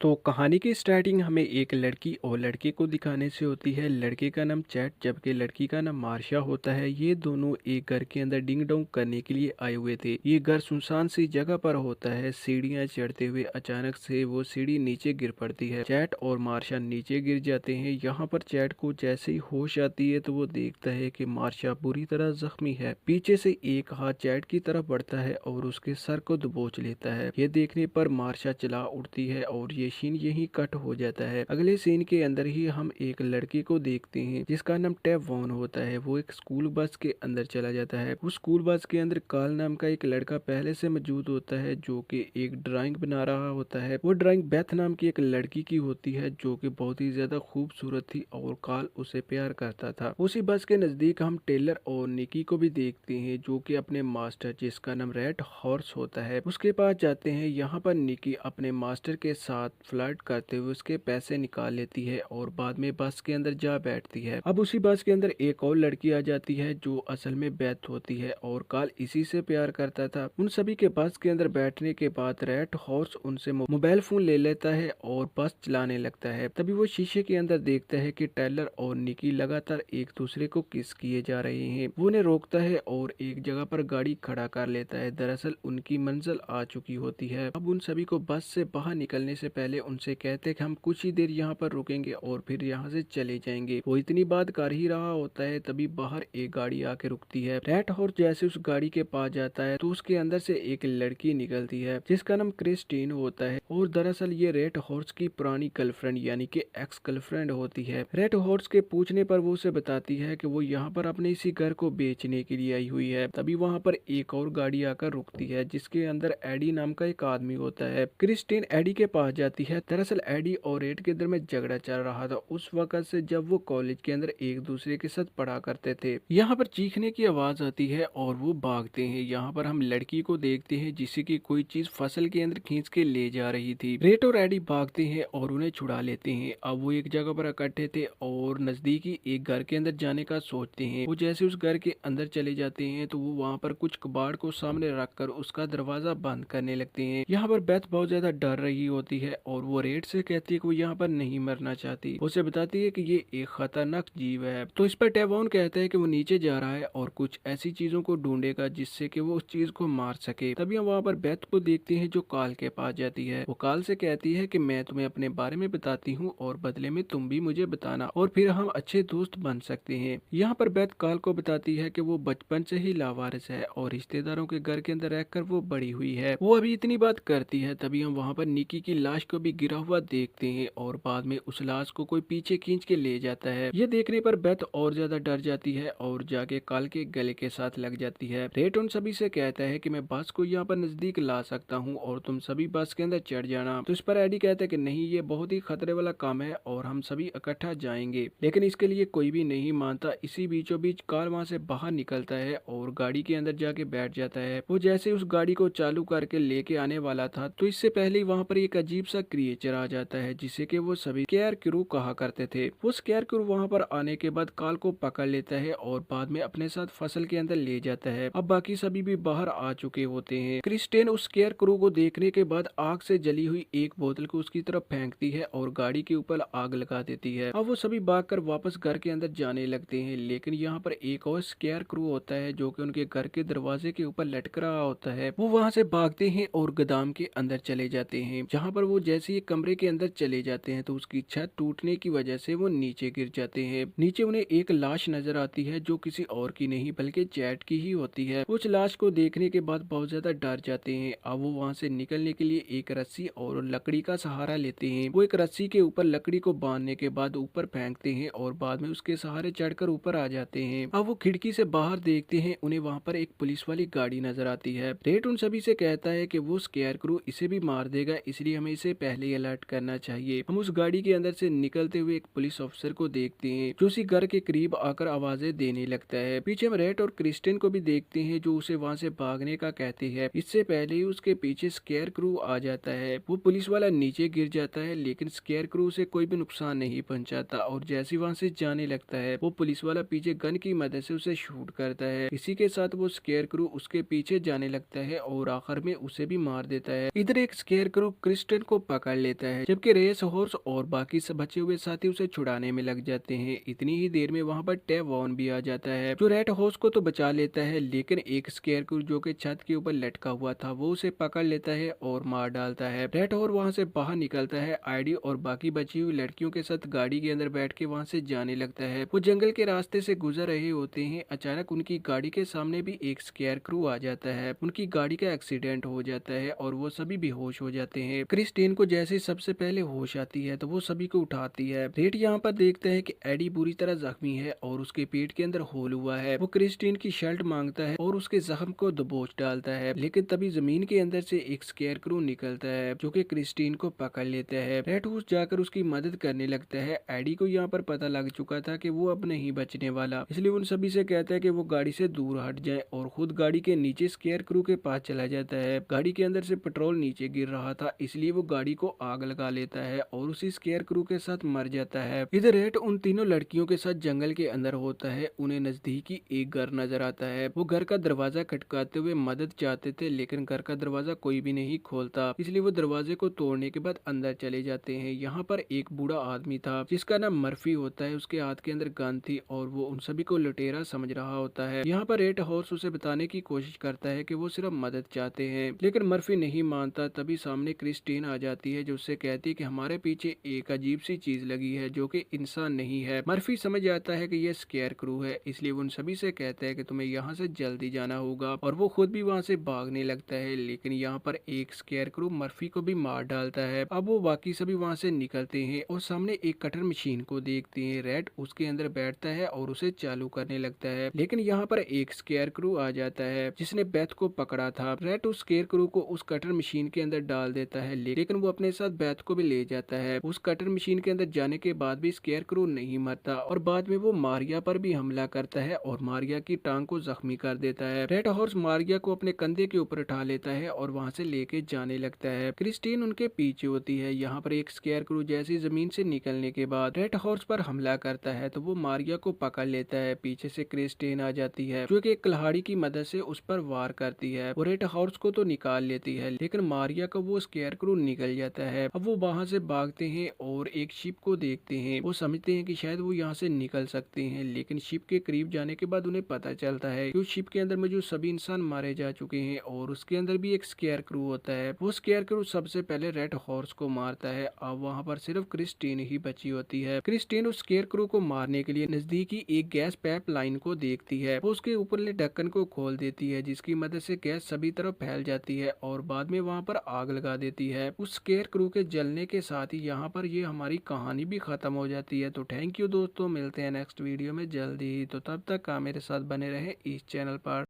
तो कहानी की स्टार्टिंग हमें एक लड़की और लड़के को दिखाने से होती है। लड़के का नाम चैट जबकि लड़की का नाम मार्शा होता है। ये दोनों एक घर के अंदर डिंग डोंग करने के लिए आए हुए थे। ये घर सुनसान सी जगह पर होता है। सीढ़ियां चढ़ते हुए अचानक से वो सीढ़ी नीचे गिर पड़ती है। चैट और मार्शा नीचे गिर जाते हैं। यहाँ पर चैट को जैसे ही होश आती है तो वो देखता है कि मार्शा बुरी तरह जख्मी है। पीछे से एक हाथ चैट की तरफ बढ़ता है और उसके सर को दबोच लेता है। ये देखने पर मार्शा चिल्ला उठती है और ये सीन यही कट हो जाता है। अगले सीन के अंदर ही हम एक लड़के को देखते हैं जिसका नाम टैब वॉन होता है। वो एक स्कूल बस के अंदर चला जाता है। उस स्कूल बस के अंदर काल नाम का एक लड़का पहले से मौजूद होता है जो कि एक ड्राइंग बना रहा होता है। वो ड्राइंग बेथ नाम की एक लड़की की होती है जो कि बहुत ही ज्यादा खूबसूरत थी और काल उसे प्यार करता था। उसी बस के नजदीक हम टेलर और निकी को भी देखते हैं जो कि अपने मास्टर जिसका नाम रेड हॉर्स होता है उसके पास जाते हैं। यहाँ पर निकी अपने मास्टर के साथ फ्लर्ट करते हुए उसके पैसे निकाल लेती है और बाद में बस के अंदर जा बैठती है। अब उसी बस के अंदर एक और लड़की आ जाती है जो असल में बेथ होती है और काल इसी से प्यार करता था। उन सभी के बस के अंदर बैठने के बाद रेड हॉर्स उनसे मोबाइल फोन ले लेता है और बस चलाने लगता है। तभी वो शीशे के अंदर देखता है कि टेलर और निकी लगातार एक दूसरे को किस किए जा रहे हैं। वो उन्हें रोकता है और एक जगह पर गाड़ी खड़ा कर लेता है। दरअसल उनकी मंजिल आ चुकी होती है। अब उन सभी को बस से बाहर निकलने से पहले उनसे कहते हैं कि हम कुछ ही देर यहाँ पर रुकेंगे और फिर यहाँ से चले जाएंगे। वो इतनी बात कर ही रहा होता है तभी बाहर एक गाड़ी आके रुकती है। रेड हॉर्स जैसे उस गाड़ी के पास जाता है तो उसके अंदर से एक लड़की निकलती है जिसका नाम क्रिस्टीन होता है और दरअसल ये रेड हॉर्स की पुरानी गर्लफ्रेंड यानी कि एक्स गर्लफ्रेंड होती है। रेड हॉर्स के पूछने पर वो उसे बताती है कि वो यहाँ पर अपने इसी घर को बेचने के लिए आई हुई है। तभी वहाँ पर एक और गाड़ी आकर रुकती है जिसके अंदर एडी नाम का एक आदमी होता है। क्रिस्टीन एडी के पास जाती है। दरअसल एडी और रेड के अंदर में झगड़ा चल रहा था उस वक्त से जब वो कॉलेज के अंदर एक दूसरे के साथ पढ़ा करते थे। यहाँ पर चीखने की आवाज आती है और वो भागते हैं। यहाँ पर हम लड़की को देखते हैं जिसे की कोई चीज फसल के अंदर खींच के ले जा रही थी। रेड और एडी भागते हैं और उन्हें छुड़ा लेते हैं। अब वो एक जगह पर इकट्ठे थे और नजदीकी एक घर के अंदर जाने का सोचते हैं। वो जैसे उस घर के अंदर चले जाते हैं तो वो वहाँ पर कुछ कबाड़ को सामने रखकर उसका दरवाजा बंद करने लगते हैं। यहाँ पर बेथ बहुत ज्यादा डर रही होती है और वो रेड से कहती है कि वो यहाँ पर नहीं मरना चाहती। उसे बताती है कि ये एक खतरनाक जीव है। तो इस पर टेवॉन कहता है कि वो नीचे जा रहा है और कुछ ऐसी चीजों को ढूंढेगा जिससे कि वो उस चीज को मार सके। तभी हम वहाँ पर बेथ को देखते हैं जो काल के पास जाती है। वो काल से कहती है कि मैं तुम्हें अपने बारे में बताती हूँ और बदले में तुम भी मुझे बताना और फिर हम अच्छे दोस्त बन सकते हैं। यहाँ पर बेथ काल को बताती है कि वो बचपन से ही लावारिस है और रिश्तेदारों के घर के अंदर रहकर वो बड़ी हुई है। वो अभी इतनी बात करती है तभी हम वहाँ पर निकी की लाश को भी गिरा हुआ देखते हैं और बाद में उस लाश को कोई पीछे खींच के ले जाता है। ये देखने पर बेथ और ज्यादा डर जाती है और जाके काल के गले के साथ लग जाती है। रेट उन सभी से कहता है कि मैं बस को यहाँ पर नजदीक ला सकता हूँ और तुम सभी बस के अंदर चढ़ जाना। तो इस पर एडी कहता है कि नहीं, ये बहुत ही खतरे वाला काम है और हम सभी इकट्ठा जाएंगे, लेकिन इसके लिए कोई भी नहीं मानता। इसी बीचों बीच काल वहाँ से बाहर निकलता है और गाड़ी के अंदर जाके बैठ जाता है। वो जैसे उस गाड़ी को चालू करके लेके आने वाला था तो इससे पहले ही वहाँ पर एक अजीब सा क्रिएचर आ जाता है जिसे कि वो सभी स्केयर क्रू कहा करते थे। वो स्केयर क्रू वहाँ पर आने के बाद काल को पकड़ लेता है और बाद में अपने साथ फसल के अंदर ले जाता है। अब बाकी सभी भी बाहर आ चुके होते हैं। क्रिस्टेन उस स्केयर क्रू को देखने के बाद आग से जली हुई एक बोतल को उसकी तरफ फेंकती है और गाड़ी के ऊपर आग लगा देती है। अब वो सभी भागकर वापस घर के अंदर जाने लगते हैं, लेकिन यहाँ पर एक और स्केयर क्रू होता है जो कि उनके घर के दरवाजे के ऊपर लटक रहा होता है। वो वहाँ से भागते हैं और गोदाम के अंदर चले जाते हैं, जहाँ पर वो जैसे ही कमरे के अंदर चले जाते हैं तो उसकी छत टूटने की वजह से वो नीचे गिर जाते हैं। नीचे उन्हें एक लाश नजर आती है जो किसी और की नहीं बल्कि चैट की ही होती है। उस लाश को देखने के बाद बहुत ज्यादा डर जाते हैं। अब वो वहाँ से निकलने के लिए एक रस्सी और लकड़ी का सहारा लेते हैं। वो एक रस्सी के ऊपर लकड़ी को बांधने के बाद ऊपर फेंकते हैं और बाद में उसके सहारे चढ़कर ऊपर आ जाते हैं। अब वो खिड़की से बाहर देखते हैं, उन्हें वहाँ पर एक पुलिस वाली गाड़ी नजर आती है। रेड उन सभी से कहता है कि वो स्केयर क्रू इसे भी मार देगा, इसलिए हमें इसे पहले ही अलर्ट करना चाहिए। हम उस गाड़ी के अंदर से निकलते हुए एक पुलिस ऑफिसर को देखते हैं जो उसी घर के करीब आकर आवाजें देने लगता है। पीछे हम रेड और क्रिस्टिन को भी देखते हैं जो उसे वहाँ से भागने का कहते हैं। इससे पहले ही उसके पीछे स्केयर क्रू आ जाता है। वो पुलिस वाला नीचे गिर जाता है लेकिन स्केयर क्रू से कोई भी नुकसान नहीं पहुंचाता और जैसे वहाँ से जाने लगता है वो पुलिस वाला पीछे गन की मदद से उसे शूट करता है। इसी के साथ वो स्केयर क्रू उसके पीछे जाने लगता है और आखिर में उसे भी मार देता है। इधर एक स्केयर क्रू क्रिस्टियन को पकड़ लेता है, जबकि रेस हॉर्स और बाकी सब बचे हुए साथी उसे छुड़ाने में लग जाते हैं। इतनी ही देर में वहाँ पर टेवॉन भी आ जाता है, जो रेड हॉर्स को तो बचा लेता है, लेकिन एक स्केयरक्रू जो कि छत के ऊपर लटका हुआ था वो उसे पकड़ लेता है और मार डालता है। रेड हॉर्स वहाँ से बाहर निकलता है, आईडी और बाकी बची हुई लड़कियों के साथ गाड़ी के अंदर बैठ के वहाँ से जाने लगता है। वो जंगल के रास्ते से गुजर रहे होते हैं, अचानक उनकी गाड़ी के सामने भी एक स्केयरक्रू आ जाता है। उनकी गाड़ी का एक्सीडेंट हो जाता है और वो सभी बेहोश हो जाते हैं। क्रिस्टीन को जैसे सबसे पहले होश आती है तो वो सभी को उठाती है। रेड यहाँ पर देखता है कि एडी बुरी तरह जख्मी है और उसके पेट के अंदर होल हुआ है। वो क्रिस्टीन की शर्ट मांगता है और उसके जख्म को दबोच डालता है, लेकिन तभी जमीन के अंदर से एक स्केयरक्रू निकलता है जो कि क्रिस्टीन को पकड़ लेता है। रेड हॉर्स जाकर उसकी मदद करने लगता है। एडी को यहाँ पर पता लग चुका था कि वो अब नहीं बचने वाला, इसलिए उन सभी से कहता है कि वो गाड़ी से दूर हट जाए और खुद गाड़ी के नीचे स्केयरक्रू के पास चला जाता है। गाड़ी के अंदर से पेट्रोल नीचे गिर रहा था, इसलिए वो गाड़ी को आग लगा लेता है और उसी स्केयरक्रू के साथ मर जाता है। इधर रेड उन तीनों लड़कियों के साथ जंगल के अंदर होता है। उन्हें नजदीकी एक घर नजर आता है। वो घर का दरवाजा खटकाते हुए मदद चाहते थे, लेकिन घर का दरवाजा कोई भी नहीं खोलता, इसलिए वो दरवाजे को तोड़ने के बाद अंदर चले जाते हैं। यहाँ पर एक बूढ़ा आदमी था जिसका नाम मर्फी होता है। उसके हाथ के अंदर गन थी और वो उन सभी को लुटेरा समझ रहा होता है। यहाँ पर रेड हॉर्स उसे बताने की कोशिश करता है कि वो सिर्फ मदद चाहते हैं, लेकिन मर्फी नहीं मानता। तभी सामने क्रिस्टीन आ जाती है जो उससे कहती है कि हमारे पीछे एक अजीब सी चीज लगी है जो कि इंसान नहीं है। मर्फी समझ जाता है कि यह स्केयरक्रू है, इसलिए वो उन सभी से कहता है कि तुम्हें यहाँ से जल्दी जाना होगा और वो खुद भी वहाँ से भागने लगता है, लेकिन यहाँ पर एक स्केयरक्रू मर्फी को भी मार डालता है। अब वो बाकी सभी वहाँ से निकलते हैं और सामने एक कटर मशीन को देखते हैं। रेड उसके अंदर बैठता है और उसे चालू करने लगता है, लेकिन यहाँ पर एक स्केयरक्रू आ जाता है जिसने बेथ को पकड़ा था। रेड उस स्केयरक्रू को उस कटर मशीन के अंदर डाल देता है, लेकिन वो अपने साथ बेथ को भी ले जाता है। उस कटर मशीन के अंदर जाने के बाद भी स्केयरक्रू नहीं मरता और बाद में वो मारिया पर भी हमला करता है और मारिया की टांग को जख्मी कर देता है। रेड हॉर्स मारिया को अपने कंधे के ऊपर उठा लेता है और वहाँ से लेके जाने लगता है। क्रिस्टीन उनके पीछे होती है। यहाँ पर एक स्केयरक्रू जैसी जमीन से निकलने के बाद रेड हॉर्स पर हमला करता है तो वो मारिया को पकड़ लेता है। पीछे से क्रिस्टीन आ जाती है जो कि एक कुल्हाड़ी की मदद से उस पर वार करती है। वो रेड हॉर्स को तो निकाल लेती है, लेकिन मारिया का वो स्केयरक्रू निकल जाता है। अब वो वहाँ से भागते हैं और एक शिप को देखते हैं। वो समझते हैं कि शायद वो यहाँ से निकल सकते हैं, लेकिन शिप के करीब जाने के बाद उन्हें पता चलता है कि उस शिप के अंदर मौजूद सभी इंसान मारे जा चुके हैं और उसके अंदर भी एक स्केयरक्रू होता है। वो स्केयरक्रू सबसे पहले रेड हॉर्स को मारता है। अब वहाँ पर सिर्फ क्रिस्टीन ही बची होती है। क्रिस्टीन उस स्केयरक्रू को मारने के लिए नजदीकी एक गैस पाइप लाइन को देखती है। वो उसके ऊपरले ढक्कन को खोल देती है, जिसकी मदद से गैस सभी तरफ फैल जाती है और बाद में वहाँ पर आग लगा देती है। उस स्केयरक्रू के जलने के साथ ही यहाँ पर ये हमारी कहानी भी खत्म हो जाती है। तो थैंक यू दोस्तों, मिलते हैं नेक्स्ट वीडियो में जल्दी ही। तो तब तक आप मेरे साथ बने रहे इस चैनल पर।